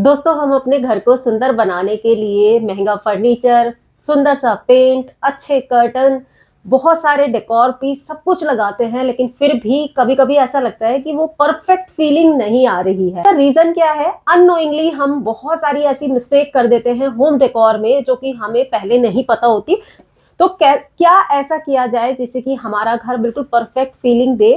दोस्तों, हम अपने घर को सुंदर बनाने के लिए महंगा फर्नीचर, सुंदर सा पेंट, अच्छे कर्टन, बहुत सारे डेकोर पीस सब कुछ लगाते हैं, लेकिन फिर भी कभी-कभी ऐसा लगता है कि वो परफेक्ट फीलिंग नहीं आ रही है। तो रीजन क्या है? अननोइंगली हम बहुत सारी ऐसी मिस्टेक कर देते हैं होम डेकोर में जो कि हमें पहले नहीं पता होती। तो क्या ऐसा किया जाए जिससे कि हमारा घर बिल्कुल परफेक्ट फीलिंग दे?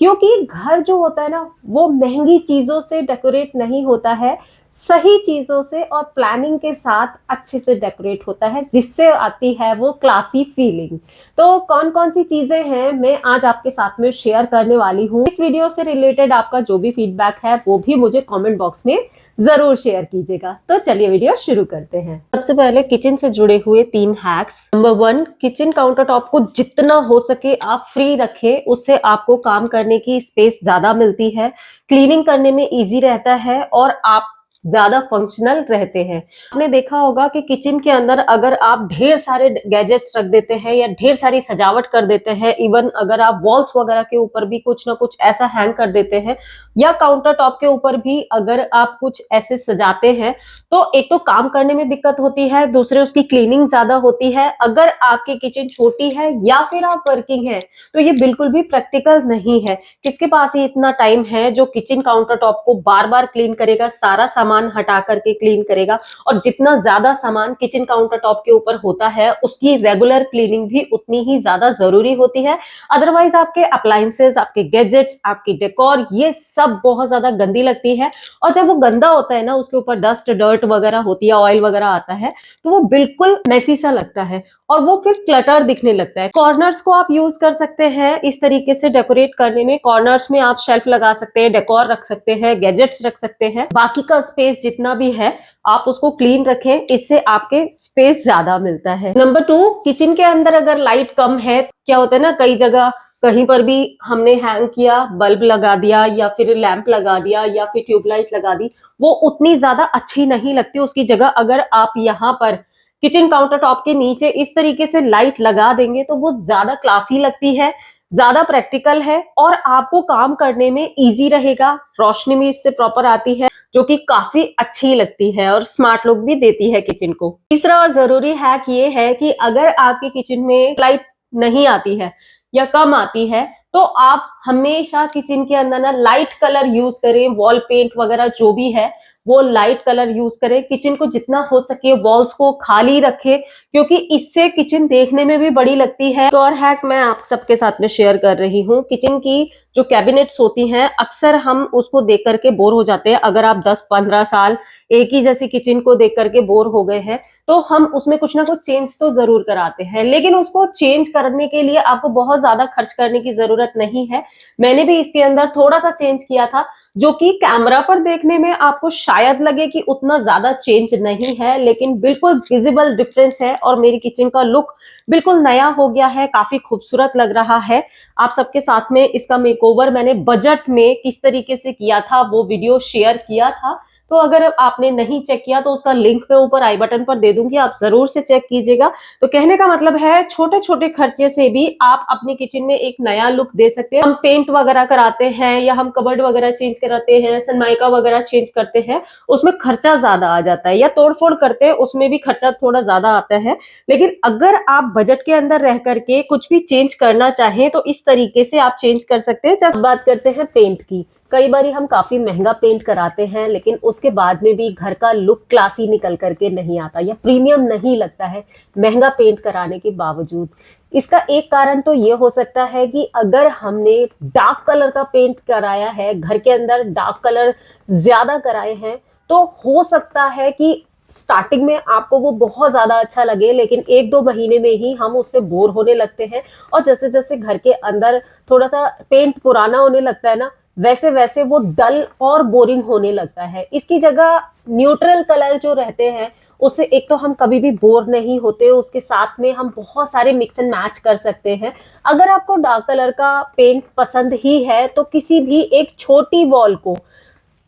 क्योंकि घर जो होता है ना, वो महंगी चीजों से डेकोरेट नहीं होता है, सही चीजों से और प्लानिंग के साथ अच्छे से डेकोरेट होता है, जिससे आती है वो क्लासी फीलिंग। तो कौन कौन सी चीजें हैं मैं आज आपके साथ में शेयर करने वाली हूँ। इस वीडियो से रिलेटेड आपका जो भी फीडबैक है वो भी मुझे कमेंट बॉक्स में जरूर शेयर कीजिएगा। तो चलिए वीडियो शुरू करते हैं। सबसे पहले किचन से जुड़े हुए 3 hacks. Number 1, kitchen counter top को जितना हो सके आप फ्री रखें, उससे आपको काम करने की स्पेस ज्यादा मिलती है, क्लीनिंग करने में इजी रहता है और आप ज्यादा फंक्शनल रहते हैं। आपने देखा होगा कि किचन के अंदर अगर आप ढेर सारे गैजेट्स रख देते हैं या ढेर सारी सजावट कर देते हैं, इवन अगर आप वॉल्स वगैरह के ऊपर भी कुछ ना कुछ ऐसा हैंग कर देते हैं या काउंटर टॉप के ऊपर भी अगर आप कुछ ऐसे सजाते हैं, तो एक तो काम करने में दिक्कत होती है, दूसरे उसकी क्लीनिंग ज्यादा होती है। अगर आपकी किचन छोटी है या फिर आप वर्किंग है तो ये बिल्कुल भी प्रैक्टिकल नहीं है। किसके पास ही इतना टाइम है जो किचन काउंटर टॉप को बार बार क्लीन करेगा, सारा सामान हटा करके क्लीन करेगा। और जितना ज्यादा सामान किचन काउंटर टॉप के ऊपर होता है उसकी रेगुलर क्लीनिंग भी उतनी ही ज्यादा जरूरी होती है। अदरवाइज आपके अप्लायंसेस, आपके गैजेट्स, आपकी डेकोर, ये सब बहुत ज्यादा गंदी लगती है। और जब वो गंदा होता है ना, उसके ऊपर डस्ट डर्ट वगैरह होती है, ऑयल वगैरह आता है, तो वो बिल्कुल मैसी सा लगता है और वो फिर क्लटर दिखने लगता है। कॉर्नर्स को आप यूज कर सकते हैं इस तरीके से डेकोरेट करने में। कॉर्नर्स में आप शेल्फ लगा सकते हैं, डेकोर रख सकते हैं, गैजेट्स रख सकते हैं। बाकी का स्पेस जितना भी है आप उसको क्लीन रखें, इससे आपके स्पेस ज्यादा मिलता है। नंबर 2, किचन के अंदर अगर लाइट कम है, क्या होता है ना, कई जगह कहीं पर भी हमने हैंग किया, बल्ब लगा दिया या फिर लैंप लगा दिया या फिर ट्यूबलाइट लगा दी, वो उतनी ज्यादा अच्छी नहीं लगती। उसकी जगह अगर आप यहाँ पर किचन काउंटर टॉप के नीचे इस तरीके से लाइट लगा देंगे तो वो ज्यादा क्लासी लगती है, ज्यादा प्रैक्टिकल है और आपको काम करने में इजी रहेगा। रोशनी भी इससे प्रॉपर आती है जो कि काफी अच्छी लगती है और स्मार्ट लुक भी देती है किचन को। तीसरा और जरूरी हैक ये है कि अगर आपके किचन में लाइट नहीं आती है या कम आती है तो आप हमेशा किचन के अंदर ना लाइट कलर यूज करें। वॉल पेंट वगैरह जो भी है वो लाइट कलर यूज करें। किचन को जितना हो सके वॉल्स को खाली रखें, क्योंकि इससे किचन देखने में भी बड़ी लगती है। एक और हैक मैं आप सबके साथ में शेयर कर रही हूँ। किचन की जो कैबिनेट्स होती हैं, अक्सर हम उसको देख करके बोर हो जाते हैं। अगर आप 10-15 साल एक ही जैसी किचन को देख करके बोर हो गए हैं तो हम उसमें कुछ ना कुछ चेंज तो जरूर कराते हैं, लेकिन उसको चेंज करने के लिए आपको बहुत ज्यादा खर्च करने की जरूरत नहीं है। मैंने भी इसके अंदर थोड़ा सा चेंज किया था, जो कि कैमरा पर देखने में आपको शायद लगे कि उतना ज्यादा चेंज नहीं है, लेकिन बिल्कुल विजिबल डिफरेंस है और मेरी किचन का लुक बिल्कुल नया हो गया है, काफी खूबसूरत लग रहा है। आप सबके साथ में इसका मेकओवर मैंने बजट में किस तरीके से किया था वो वीडियो शेयर किया था, तो अगर आपने नहीं चेक किया तो उसका लिंक मैं ऊपर आई बटन पर दे दूंगी, आप जरूर से चेक कीजिएगा। तो कहने का मतलब है छोटे छोटे खर्चे से भी आप अपनी किचन में एक नया लुक दे सकते हैं। हम पेंट वगैरह कराते हैं या हम कबर्ड वगैरह चेंज कराते हैं, सनमाइका वगैरह चेंज करते हैं, उसमें खर्चा ज्यादा आ जाता है, या तोड़फोड़ करते हैं उसमें भी खर्चा थोड़ा ज्यादा आता है। लेकिन अगर आप बजट के अंदर रह करके कुछ भी चेंज करना चाहें तो इस तरीके से आप चेंज कर सकते हैं। जब बात करते हैं पेंट की, कई बार हम काफी महंगा पेंट कराते हैं लेकिन उसके बाद में भी घर का लुक क्लासी निकल करके नहीं आता या प्रीमियम नहीं लगता है महंगा पेंट कराने के बावजूद। इसका एक कारण तो ये हो सकता है कि अगर हमने डार्क कलर का पेंट कराया है, घर के अंदर डार्क कलर ज्यादा कराए हैं, तो हो सकता है कि स्टार्टिंग में आपको वो बहुत ज्यादा अच्छा लगे, लेकिन 1-2 महीने में ही हम उससे बोर होने लगते हैं और जैसे जैसे घर के अंदर थोड़ा सा पेंट पुराना होने लगता है ना, वैसे वैसे वो डल और बोरिंग होने लगता है। इसकी जगह न्यूट्रल कलर जो रहते हैं उससे एक तो हम कभी भी बोर नहीं होते, उसके साथ में हम बहुत सारे मिक्स एंड मैच कर सकते हैं। अगर आपको डार्क कलर का पेंट पसंद ही है तो किसी भी एक छोटी वॉल को,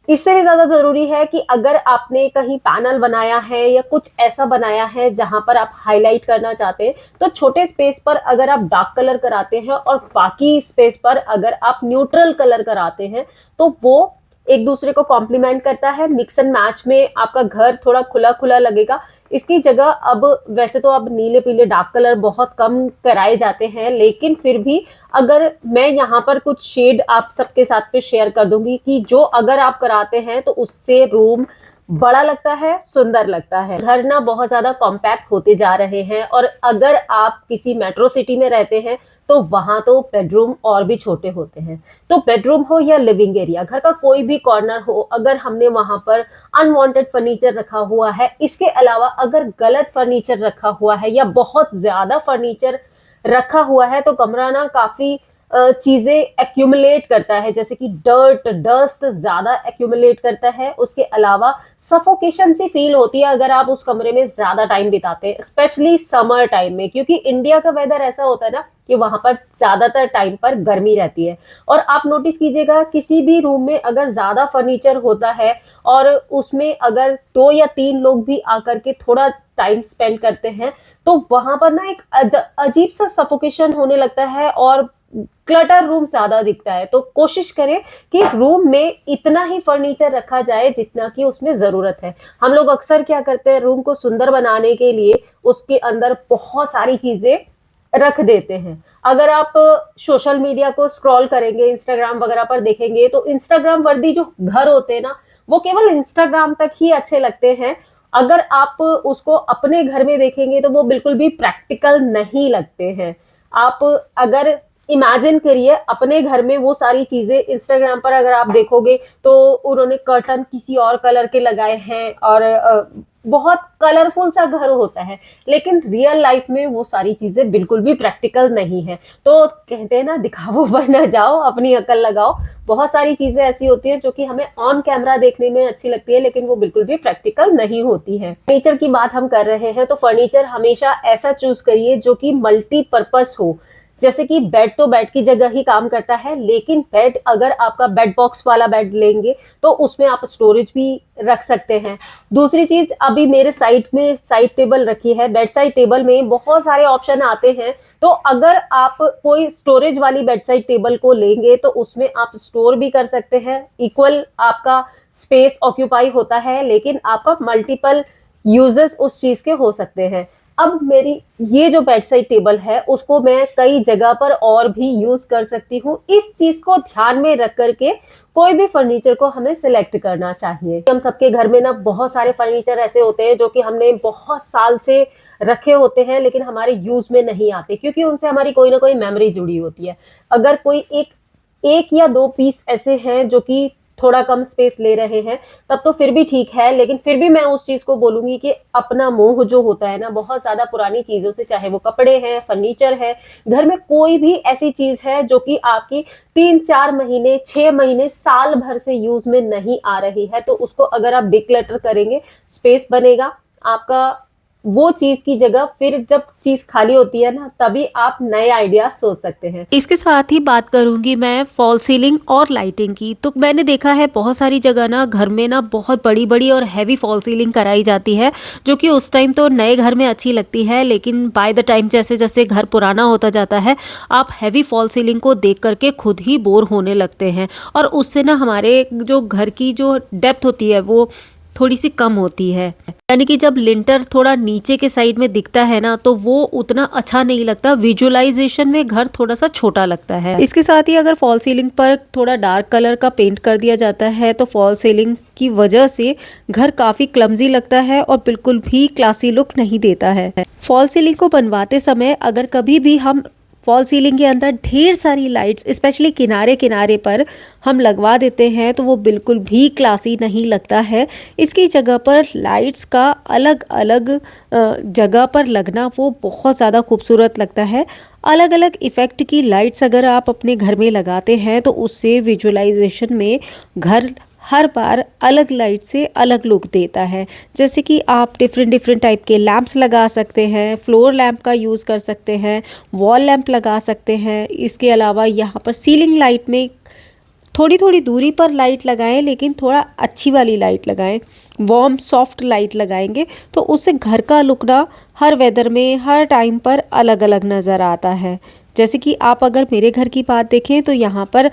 इससे भी ज्यादा जरूरी है कि अगर आपने कहीं पैनल बनाया है या कुछ ऐसा बनाया है जहां पर आप हाईलाइट करना चाहते हैं, तो छोटे स्पेस पर अगर आप डार्क कलर कराते हैं और बाकी स्पेस पर अगर आप न्यूट्रल कलर कराते हैं तो वो एक दूसरे को कॉम्प्लीमेंट करता है। मिक्स एंड मैच में आपका घर थोड़ा खुला खुला लगेगा। इसकी जगह अब वैसे तो अब नीले पीले डार्क कलर बहुत कम कराए जाते हैं, लेकिन फिर भी अगर मैं यहाँ पर कुछ शेड आप सबके साथ पे शेयर कर दूंगी कि जो अगर आप कराते हैं तो उससे रूम बड़ा लगता है, सुंदर लगता है। घर ना बहुत ज्यादा कॉम्पैक्ट होते जा रहे हैं, और अगर आप किसी मेट्रो सिटी में रहते हैं तो वहां तो बेडरूम और भी छोटे होते हैं। तो बेडरूम हो या लिविंग एरिया, घर का कोई भी कॉर्नर हो, अगर हमने वहां पर अनवांटेड फर्नीचर रखा हुआ है, इसके अलावा अगर गलत फर्नीचर रखा हुआ है या बहुत ज्यादा फर्नीचर रखा हुआ है, तो कमरा ना काफी चीजें एक्यूमुलेट करता है, जैसे कि डस्ट ज्यादा एक्यूमुलेट करता है। उसके अलावा सफोकेशन सी फील होती है अगर आप उस कमरे में ज्यादा टाइम बिताते हैं, स्पेशली समर टाइम में, क्योंकि इंडिया का वेदर ऐसा होता है ना कि वहां पर ज्यादातर टाइम पर गर्मी रहती है। और आप नोटिस कीजिएगा, किसी भी रूम में अगर ज्यादा फर्नीचर होता है और उसमें अगर 2 या 3 लोग भी आकर के थोड़ा टाइम स्पेंड करते हैं, तो वहां पर ना एक अजीब सा सफोकेशन होने लगता है और क्लटर रूम ज्यादा दिखता है। तो कोशिश करें कि रूम में इतना ही फर्नीचर रखा जाए जितना कि उसमें जरूरत है। हम लोग अक्सर क्या करते हैं, रूम को सुंदर बनाने के लिए उसके अंदर बहुत सारी चीजें रख देते हैं। अगर आप सोशल मीडिया को स्क्रॉल करेंगे, इंस्टाग्राम वगैरह पर देखेंगे, तो इंस्टाग्राम वर्दी जो घर होते हैं ना, वो केवल इंस्टाग्राम तक ही अच्छे लगते हैं। अगर आप उसको अपने घर में देखेंगे तो वो बिल्कुल भी प्रैक्टिकल नहीं लगते हैं। आप अगर इमेजिन करिए अपने घर में वो सारी चीजें, इंस्टाग्राम पर अगर आप देखोगे तो उन्होंने कर्टन किसी और कलर के लगाए हैं और बहुत कलरफुल सा घर होता है, लेकिन रियल लाइफ में वो सारी चीजें बिल्कुल भी प्रैक्टिकल नहीं है। तो कहते हैं ना, दिखावो पर न जाओ, अपनी अकल लगाओ। बहुत सारी चीजें ऐसी होती हैं जो कि हमें ऑन कैमरा देखने में अच्छी लगती है, लेकिन वो बिल्कुल भी प्रैक्टिकल नहीं होती है। फर्नीचर की बात हम कर रहे हैं तो फर्नीचर हमेशा ऐसा चूज करिए जो कि मल्टीपर्पस हो। जैसे कि बेड तो बेड की जगह ही काम करता है, लेकिन बेड अगर आपका बेड बॉक्स वाला बेड लेंगे तो उसमें आप स्टोरेज भी रख सकते हैं। दूसरी चीज, अभी मेरे साइड में साइड टेबल रखी है, बेड साइड टेबल में बहुत सारे ऑप्शन आते हैं। तो अगर आप कोई स्टोरेज वाली बेड साइड टेबल को लेंगे तो उसमें आप स्टोर भी कर सकते हैं, इक्वल आपका स्पेस ऑक्यूपाई होता है, लेकिन आपका मल्टीपल यूजेस उस चीज के हो सकते हैं। अब मेरी ये जो बेड साइड टेबल है उसको मैं कई जगह पर और भी यूज कर सकती हूँ। इस चीज को ध्यान में रख करके कोई भी फर्नीचर को हमें सिलेक्ट करना चाहिए। हम सबके घर में ना बहुत सारे फर्नीचर ऐसे होते हैं जो कि हमने बहुत साल से रखे होते हैं, लेकिन हमारे यूज में नहीं आते, क्योंकि उनसे हमारी कोई ना कोई मेमोरी जुड़ी होती है। अगर कोई एक या 2 पीस ऐसे हैं जो कि थोड़ा कम स्पेस ले रहे हैं, तब तो फिर भी ठीक है, लेकिन फिर भी मैं उस चीज को बोलूंगी कि अपना मोह जो होता है ना, बहुत ज्यादा पुरानी चीजों से, चाहे वो कपड़े हैं, फर्नीचर है, घर में कोई भी ऐसी चीज है जो कि आपकी 3-4 महीने, 6 महीने, साल भर से यूज में नहीं आ रही है, तो उसको अगर आप डिक्लटर करेंगे, स्पेस बनेगा आपका। वो चीज की जगह फिर जब चीज खाली होती है ना, तभी आप नए आइडिया सोच सकते हैं। इसके साथ ही बात करूंगी मैं फॉल सीलिंग और लाइटिंग की। तो मैंने देखा है बहुत सारी जगह ना घर में ना बहुत बड़ी बड़ी और हैवी फॉल सीलिंग कराई जाती है, जो कि उस टाइम तो नए घर में अच्छी लगती है, लेकिन बाय द टाइम जैसे जैसे घर पुराना होता जाता है, आप हैवी फॉल सीलिंग को देख करके खुद ही बोर होने लगते हैं, और उससे ना हमारे जो घर की जो डेप्थ होती है वो थोड़ी सी कम होती है। यानी कि जब लिंटर थोड़ा नीचे के साइड में दिखता है ना, तो वो उतना अच्छा नहीं लगता, विजुअलाइजेशन में घर थोड़ा सा छोटा लगता है। इसके साथ ही अगर फॉल सीलिंग पर थोड़ा डार्क कलर का पेंट कर दिया जाता है तो फॉल सीलिंग की वजह से घर काफी क्लमजी लगता है और बिल्कुल भी क्लासी लुक नहीं देता है। फॉल सीलिंग को बनवाते समय अगर कभी भी हम फॉल सीलिंग के अंदर ढेर सारी लाइट्स स्पेशली किनारे किनारे पर हम लगवा देते हैं तो वो बिल्कुल भी क्लासी नहीं लगता है। इसकी जगह पर लाइट्स का अलग अलग जगह पर लगना वो बहुत ज़्यादा खूबसूरत लगता है। अलग अलग इफ़ेक्ट की लाइट्स अगर आप अपने घर में लगाते हैं तो उससे विजुअलाइजेशन में घर हर बार अलग लाइट से अलग लुक देता है। जैसे कि आप डिफरेंट टाइप के लैंप्स लगा सकते हैं, फ्लोर लैंप का यूज़ कर सकते हैं, वॉल लैंप लगा सकते हैं। इसके अलावा यहाँ पर सीलिंग लाइट में थोड़ी थोड़ी दूरी पर लाइट लगाएं, लेकिन थोड़ा अच्छी वाली लाइट लगाएं, वार्म सॉफ्ट लाइट लगाएंगे तो उससे घर का लुक ना हर वेदर में हर टाइम पर अलग अलग नज़र आता है। जैसे कि आप अगर मेरे घर की बात देखें तो यहाँ पर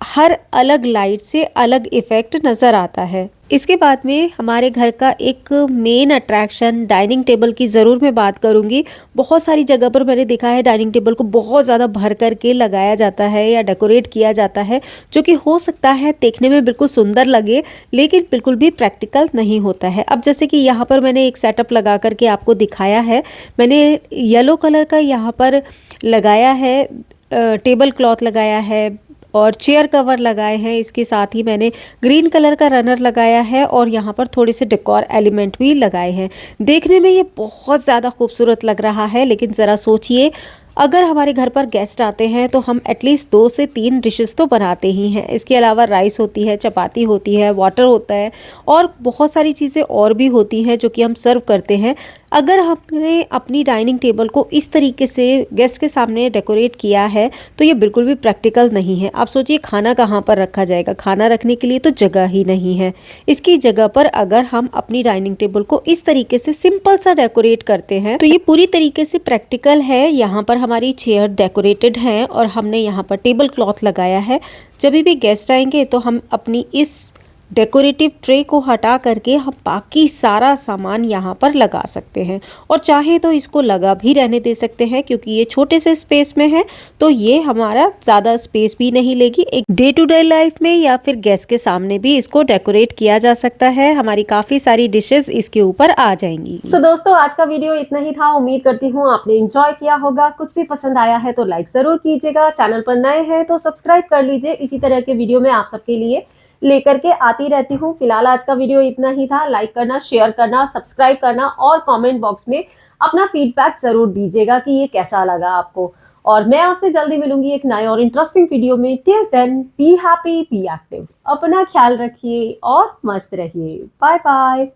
हर अलग लाइट से अलग इफ़ेक्ट नज़र आता है। इसके बाद में हमारे घर का एक मेन अट्रैक्शन डाइनिंग टेबल की ज़रूर मैं बात करूँगी। बहुत सारी जगह पर मैंने देखा है डाइनिंग टेबल को बहुत ज़्यादा भर कर के लगाया जाता है या डेकोरेट किया जाता है, जो कि हो सकता है देखने में बिल्कुल सुंदर लगे लेकिन बिल्कुल भी प्रैक्टिकल नहीं होता है। अब जैसे कि यहाँ पर मैंने एक सेटअप लगा कर के आपको दिखाया है। मैंने येलो कलर का यहाँ पर लगाया है, टेबल क्लॉथ लगाया है और चेयर कवर लगाए हैं। इसके साथ ही मैंने ग्रीन कलर का रनर लगाया है और यहाँ पर थोड़े से डेकोर एलिमेंट भी लगाए हैं। देखने में ये बहुत ज़्यादा खूबसूरत लग रहा है, लेकिन ज़रा सोचिए अगर हमारे घर पर गेस्ट आते हैं तो हम एटलीस्ट 2 से 3 डिशेस तो बनाते ही हैं। इसके अलावा राइस होती है, चपाती होती है, वाटर होता है और बहुत सारी चीज़ें और भी होती हैं जो कि हम सर्व करते हैं। अगर हमने अपनी डाइनिंग टेबल को इस तरीके से गेस्ट के सामने डेकोरेट किया है तो ये बिल्कुल भी प्रैक्टिकल नहीं है। आप सोचिए खाना कहाँ पर रखा जाएगा? खाना रखने के लिए तो जगह ही नहीं है। इसकी जगह पर अगर हम अपनी डाइनिंग टेबल को इस तरीके से सिंपल सा डेकोरेट करते हैं तो ये पूरी तरीके से प्रैक्टिकल है। यहाँ पर हमारी चेयर डेकोरेटेड हैं और हमने यहाँ पर टेबल क्लॉथ लगाया है। जब भी गेस्ट आएंगे तो हम अपनी इस डेकोरेटिव ट्रे को हटा करके हम बाकी सारा सामान यहाँ पर लगा सकते हैं और चाहे तो इसको लगा भी रहने दे सकते हैं, क्योंकि ये छोटे से स्पेस में है तो ये हमारा ज़्यादा स्पेस भी नहीं लेगी। एक डे टू डे लाइफ में या फिर गेस्ट के सामने भी इसको डेकोरेट किया जा सकता है। हमारी काफ़ी सारी डिशेस इसके ऊपर आ जाएंगी। सो दोस्तों, आज का वीडियो इतना ही था। उम्मीद करती हूँ आपने एंजॉय किया होगा। कुछ भी पसंद आया है तो लाइक जरूर कीजिएगा। चैनल पर नए हैं तो सब्सक्राइब कर लीजिए। इसी तरह के वीडियो मैं आप सबके लिए लेकर के आती रहती हूँ। फिलहाल आज का वीडियो इतना ही था। लाइक करना, शेयर करना, सब्सक्राइब करना और कमेंट बॉक्स में अपना फीडबैक जरूर दीजिएगा कि ये कैसा लगा आपको। और मैं आपसे जल्दी मिलूंगी एक नए और इंटरेस्टिंग वीडियो में। Till then, be happy, be active. अपना ख्याल रखिए और मस्त रहिए। Bye bye.